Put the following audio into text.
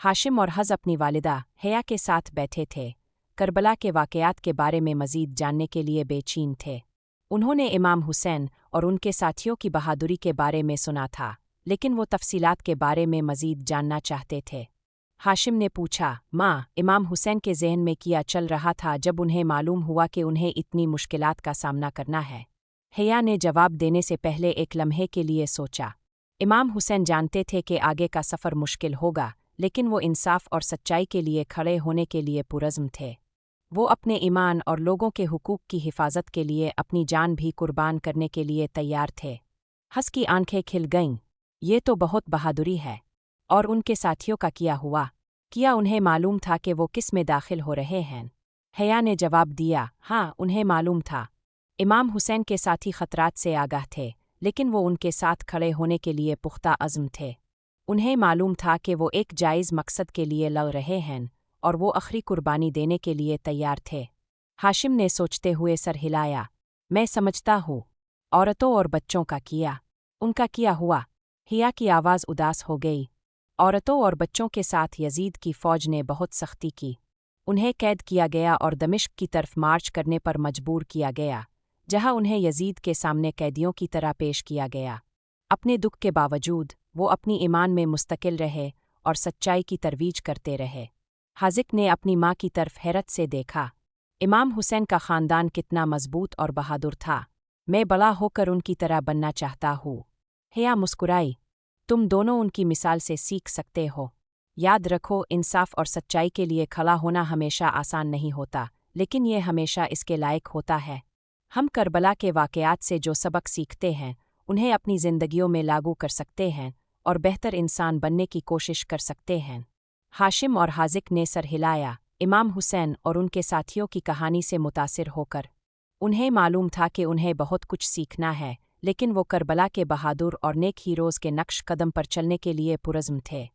हाशिम और हज़ अपनी वालिदा हया के साथ बैठे थे। करबला के वाक़यात के बारे में मज़ीद जानने के लिए बेचैन थे। उन्होंने इमाम हुसैन और उनके साथियों की बहादुरी के बारे में सुना था, लेकिन वो तफ़सीलात के बारे में मज़ीद जानना चाहते थे। हाशिम ने पूछा, माँ, इमाम हुसैन के ज़हन में क्या चल रहा था जब उन्हें मालूम हुआ कि उन्हें इतनी मुश्किलात का सामना करना है? हया ने जवाब देने से पहले एक लम्हे के लिए सोचा। इमाम हुसैन जानते थे कि आगे का सफ़र मुश्किल होगा, लेकिन वो इंसाफ और सच्चाई के लिए खड़े होने के लिए पुरज़्म थे। वो अपने ईमान और लोगों के हुकूक की हिफाजत के लिए अपनी जान भी कुर्बान करने के लिए तैयार थे। हज़ की आंखें खिल गईं। ये तो बहुत बहादुरी है। और उनके साथियों का क्या हुआ? क्या उन्हें मालूम था कि वो किस में दाखिल हो रहे हैं? हया ने जवाब दिया, हाँ, उन्हें मालूम था। इमाम हुसैन के साथी खतरात से आगाह थे, लेकिन वो उनके साथ खड़े होने के लिए पुख्ता अज़्म थे। उन्हें मालूम था कि वो एक जायज़ मकसद के लिए लड़ रहे हैं और वो आखिरी कुर्बानी देने के लिए तैयार थे। हाशिम ने सोचते हुए सर हिलाया। मैं समझता हूँ। औरतों और बच्चों का किया? उनका क्या हुआ? हिया की आवाज़ उदास हो गई। औरतों और बच्चों के साथ यजीद की फ़ौज ने बहुत सख्ती की। उन्हें कैद किया गया और दमिश्क की तरफ मार्च करने पर मजबूर किया गया, जहाँ उन्हें यजीद के सामने कैदियों की तरह पेश किया गया। अपने दुख के बावजूद वो अपनी ईमान में मुस्तकिल रहे और सच्चाई की तरवीज करते रहे। हाज़िक ने अपनी माँ की तरफ हैरत से देखा। इमाम हुसैन का ख़ानदान कितना मजबूत और बहादुर था। मैं बड़ा होकर उनकी तरह बनना चाहता हूँ। हया मुस्कुराई। तुम दोनों उनकी मिसाल से सीख सकते हो। याद रखो, इंसाफ और सच्चाई के लिए खड़ा होना हमेशा आसान नहीं होता, लेकिन ये हमेशा इसके लायक होता है। हम करबला के वाक़यात से जो सबक सीखते हैं, उन्हें अपनी ज़िंदगियों में लागू कर सकते हैं और बेहतर इंसान बनने की कोशिश कर सकते हैं। हाशिम और हाज़िक ने सर हिलाया, इमाम हुसैन और उनके साथियों की कहानी से मुतासिर होकर। उन्हें मालूम था कि उन्हें बहुत कुछ सीखना है, लेकिन वो करबला के बहादुर और नेक हीरोज़ के नक्श कदम पर चलने के लिए पुरज़्म थे।